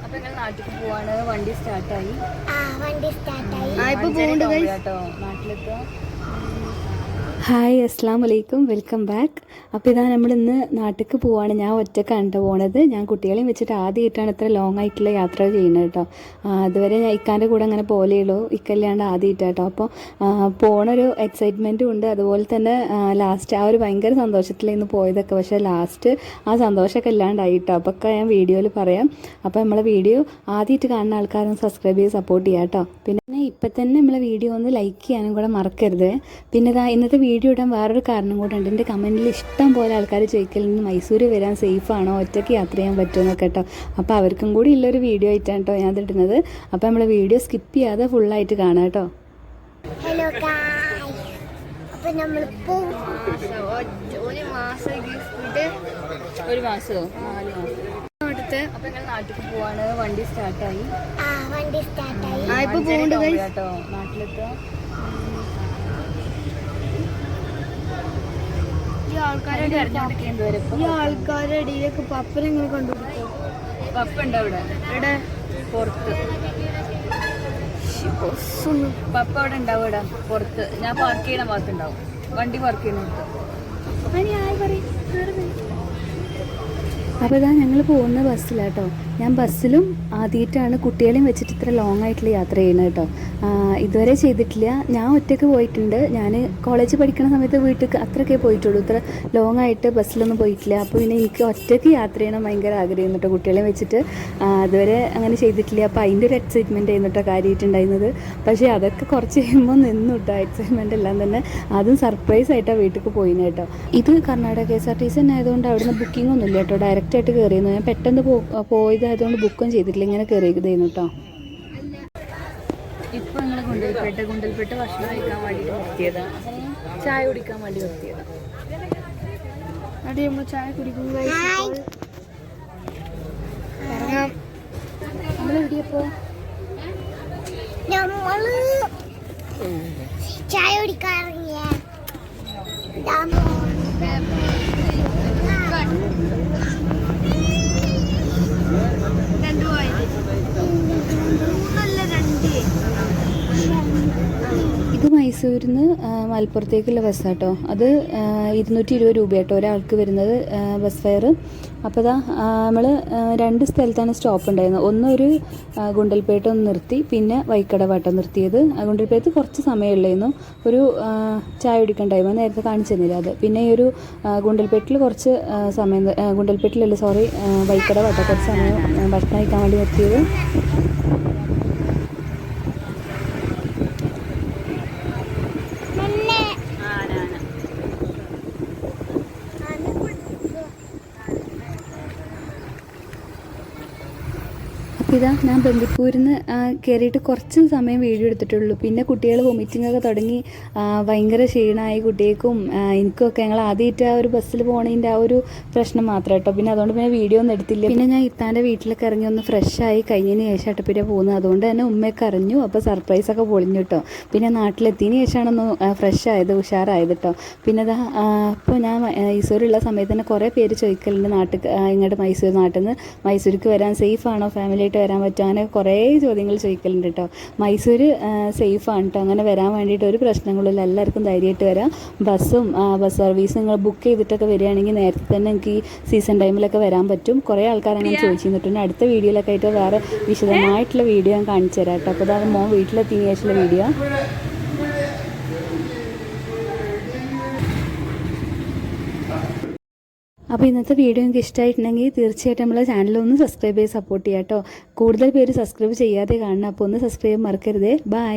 അപ്പൊ ഞങ്ങൾ നാട്ടിലേക്ക് പോവാണ്. വണ്ടി സ്റ്റാർട്ടായി. നാട്ടിലേക്ക്. ഹായ്, അസ്സാം വലൈക്കും, വെൽക്കം ബാക്ക്. അപ്പോൾ ഇതാ നമ്മളിന്ന് നാട്ടിലേക്ക് പോവാണ്. ഞാൻ ഒറ്റക്കാണ് പോണത്. ഞാൻ കുട്ടികളെയും വെച്ചിട്ട് ആദ്യമായിട്ടാണ് ഇത്ര ലോങ് ആയിട്ടുള്ള യാത്ര ചെയ്യുന്നത് കേട്ടോ. അതുവരെ ഞാൻ ഇക്കാൻ്റെ കൂടെ അങ്ങനെ പോലെയുള്ളൂ, ഇക്കല്ലാണ്ട് ആദ്യമായിട്ടാട്ടോ. അപ്പോൾ പോണൊരു എക്സൈറ്റ്മെൻറ്റും ഉണ്ട്. അതുപോലെ തന്നെ ലാസ്റ്റ് ആ ഒരു ഭയങ്കര സന്തോഷത്തിലായിരുന്നു പോയതൊക്കെ. പക്ഷേ ലാസ്റ്റ് ആ സന്തോഷമൊക്കെ ഇല്ലാണ്ടായിട്ടോ. അപ്പോൾ ഒക്കെ ഞാൻ വീഡിയോയിൽ പറയാം. അപ്പോൾ നമ്മളെ വീഡിയോ ആദ്യമായിട്ട് കാണുന്ന ആൾക്കാരൊന്ന് സബ്സ്ക്രൈബ് ചെയ്ത് സപ്പോർട്ട് ചെയ്യാം കേട്ടോ. പിന്നെ ഇപ്പം തന്നെ നമ്മളെ വീഡിയോ ഒന്ന് ലൈക്ക് ചെയ്യാനും കൂടെ മറക്കരുത്. പിന്നെ ഇന്നത്തെ വീഡിയോ ഇടാൻ വേറൊരു കാരണം കൂടെ ഉണ്ട്. എൻ്റെ കമൻറ്റിൽ ഇഷ്ടം പോലെ ആൾക്കാർ ചോദിക്കലുണ്ട് മൈസൂർ വരാൻ സേഫാണോ, ഒറ്റയ്ക്ക് യാത്ര ചെയ്യാൻ പറ്റുമെന്നൊക്കെ കേട്ടോ. അപ്പോൾ അവർക്കും കൂടി ഉള്ളൊരു വീഡിയോ ആയിട്ടാണ് കേട്ടോ ഞാൻ ഇടുന്നത്. അപ്പോൾ നമ്മളെ വീഡിയോ സ്കിപ്പ് ചെയ്യാതെ ഫുള്ളായിട്ട് കാണാം കേട്ടോ. ഹലോ അപ്പോൾ നമ്മളിപ്പോൾ ഒരു മാസമോ 4 മാസം അടുത്ത്. അപ്പോൾ ഞങ്ങൾ നാട്ടിലേക്ക് പോവാണ്. വണ്ടി സ്റ്റാർട്ടായി. കേട്ടോ നാട്ടിലേക്ക്. ആൾക്കാരുടെ ഇടയിലേക്ക് പപ്പനെ ഇങ്ങനെ കൊണ്ടുപിടിക്കും. പപ്പ ഉണ്ടോ ഇവിടെ? ഇവിടെ പുറത്ത്. പപ്പ അവിടെ ഉണ്ടാവും. ഇവിടെ പുറത്ത് ഞാൻ പാർക്ക് ചെയ്യണ ഭാഗത്തുണ്ടാവും. വണ്ടി പാർക്ക് ചെയ്യുന്നുണ്ട്. അപ്പോൾ ഇതാ ഞങ്ങൾ പോകുന്ന ബസ്സിലാട്ടോ. ഞാൻ ബസ്സിലും ആദ്യമായിട്ടാണ് കുട്ടികളെയും വെച്ചിട്ട് ഇത്ര ലോങ് ആയിട്ടുള്ള യാത്ര ചെയ്യുന്നത് കേട്ടോ. ഇതുവരെ ചെയ്തിട്ടില്ല. ഞാൻ ഒറ്റയ്ക്ക് പോയിട്ടുണ്ട്. ഞാൻ കോളേജ് പഠിക്കുന്ന സമയത്ത് വീട്ടിൽ അത്രയൊക്കെ പോയിട്ടുള്ളൂ. ഇത്ര ലോങ് ആയിട്ട് ബസ്സിലൊന്നും പോയിട്ടില്ല. അപ്പോൾ പിന്നെ എനിക്ക് ഒറ്റയ്ക്ക് യാത്ര ചെയ്യണം ഭയങ്കര ആഗ്രഹം കേട്ടോ. കുട്ടികളെയും വെച്ചിട്ട് അതുവരെ അങ്ങനെ ചെയ്തിട്ടില്ല. അപ്പോൾ അതിൻ്റെ ഒരു എക്സൈറ്റ്മെൻറ്റ് ആയിരുന്നു കേട്ടോ കാര്യമായിട്ടുണ്ടായിരുന്നത്. പക്ഷേ അതൊക്കെ കുറച്ച് കഴിയുമ്പോൾ നിന്നു കേട്ടോ. എക്സൈറ്റ്മെൻറ്റ് എല്ലാം തന്നെ അതും സർപ്രൈസ് ആയിട്ടാണ് വീട്ടിലേക്ക് പോയിന് കേട്ടോ. ഇത് കർണാടക KSRTC തന്നെ ആയതുകൊണ്ട് അവിടുന്ന് ബുക്കിംഗ് ഒന്നുമില്ല കേട്ടോ. ഡയറക്റ്റായിട്ട് കയറിയിരുന്നു. ഞാൻ പെട്ടെന്ന് പോയതായതുകൊണ്ട് ബുക്കും ചെയ്തിട്ടില്ല. ഇങ്ങനെ കയറിയതായിരുന്നു കേട്ടോ. ഇപ്പം ഞങ്ങൾ ഗുണ്ടൽപേട്ട് ഭക്ഷണം കഴിക്കാൻ വേണ്ടി നിർത്തിയതാണ്. ചായ കുടിക്കാൻ വേണ്ടി നിർത്തിയതാണ്. അവിടെ നമ്മൾ ചായ കുടിക്കുമ്പോൾ നമ്മളെവിടെയപ്പോ ചായ കുടിക്കാറില്ല. ഇത് മൈസൂരിൽ നിന്ന് മലപ്പുറത്തേക്കുള്ള ബസ്സാട്ടോ. അത് 220 രൂപയാട്ടോ ഒരാൾക്ക് വരുന്നത് ബസ് ഫെയർ. അപ്പോൾ ഇതാ നമ്മൾ 2 സ്ഥലത്താണ് സ്റ്റോപ്പ് ഉണ്ടായിരുന്നത്. ഒരു ഗുണ്ടൽപേട്ട് ഒന്ന് നിർത്തി, പിന്നെ വൈക്കടവാട്ടോ നിർത്തിയത്. ഗുണ്ടൽപേട്ട് കുറച്ച് സമയമുള്ളായിരുന്നു. ഒരു ചായ കുടിക്കാൻ ടൈം നേരത്തെ കാണിച്ചു തന്നില്ല അത്. പിന്നെ ഈ ഒരു ഗുണ്ടൽപേട്ടിൽ കുറച്ച് സമയം, ഗുണ്ടൽപേട്ടിലല്ല സോറി വൈക്കടവാട്ടോ കുറച്ച് സമയം ഭക്ഷണം കഴിക്കാൻ വേണ്ടി നിർത്തിയത്. അപ്പോൾ ഇതാ ഞാൻ ബന്ദിപ്പൂരിൽ നിന്ന് കയറിയിട്ട് കുറച്ച് സമയം വീഡിയോ എടുത്തിട്ടുള്ളൂ. പിന്നെ കുട്ടികൾ വൊമിറ്റിങ്ങൊക്കെ തുടങ്ങി. ഭയങ്കര ക്ഷീണമായി കുട്ടികൾക്കും എനിക്കൊക്കെ. ഞങ്ങൾ ആദ്യമായിട്ട് ആ ഒരു ബസ്സിൽ പോകണതിൻ്റെ ആ ഒരു പ്രശ്നം മാത്രം കേട്ടോ. പിന്നെ അതുകൊണ്ട് പിന്നെ വീഡിയോ ഒന്നും എടുത്തില്ല. പിന്നെ ഞാൻ ഇത്താൻ്റെ വീട്ടിലൊക്കെ ഇറങ്ങി ഒന്ന് ഫ്രഷായി കഴിഞ്ഞതിന് ശേഷം അട്ടപ്പിരെ പോകുന്നത്. അതുകൊണ്ട് തന്നെ ഉമ്മയൊക്കെ അറിഞ്ഞു. അപ്പോൾ സർപ്രൈസൊക്കെ പൊളിഞ്ഞു കേട്ടോ. പിന്നെ നാട്ടിലെത്തിയതിന് ശേഷമാണൊന്ന് ഫ്രഷ് ആയത്, ഉഷാറായത് കേട്ടോ. പിന്നെ ഇതാ ഇപ്പോൾ ഞാൻ മൈസൂരുള്ള സമയത്ത് തന്നെ കുറേ പേര് ചോദിക്കലുണ്ട് ഇങ്ങോട്ട് മൈസൂർ നാട്ടിൽ നിന്ന് മൈസൂർക്ക് വരാൻ സേഫാണോ, ഫാമിലിയായിട്ട് വരാൻ പറ്റുമോ, അങ്ങനെ കുറേ ചോദ്യങ്ങൾ ചോദിക്കലുണ്ട് കേട്ടോ. മൈസൂർ സേഫാണ് കേട്ടോ. അങ്ങനെ വരാൻ വേണ്ടിയിട്ട് ഒരു പ്രശ്നങ്ങളില്ല. എല്ലാവർക്കും ധൈര്യമായിട്ട് വരാം. ബസ് സർവീസ് നിങ്ങൾ ബുക്ക് ചെയ്തിട്ടൊക്കെ വരികയാണെങ്കിൽ നേരത്തെ തന്നെ എനിക്ക് ഈ സീസൺ ടൈമിലൊക്കെ വരാൻ പറ്റും. കുറേ ആൾക്കാർ അങ്ങനെ ചോദിച്ചിട്ടുണ്ട്. അടുത്ത വീഡിയോയിലൊക്കെ ആയിട്ട് വേറെ വിശദമായിട്ടുള്ള വീഡിയോ ഞാൻ കാണിച്ചു തരാം കേട്ടോ. അപ്പോൾ അതാണ് മോൻ വീട്ടിലെത്തിയതിന് ശേഷമുള്ള വീഡിയോ. അപ്പോൾ ഇന്നത്തെ വീഡിയോ എനിക്ക് ഇഷ്ടമായിട്ടുണ്ടെങ്കിൽ തീർച്ചയായിട്ടും നമ്മളെ ചാനലൊന്ന് സബ്സ്ക്രൈബ് ചെയ്ത് സപ്പോർട്ട് ചെയ്യാം കേട്ടോ. കൂടുതൽ പേര് സബ്സ്ക്രൈബ് ചെയ്യാതെ കാണണം. അപ്പോൾ ഒന്ന് സബ്സ്ക്രൈബ് മറക്കരുതേ. ബൈ.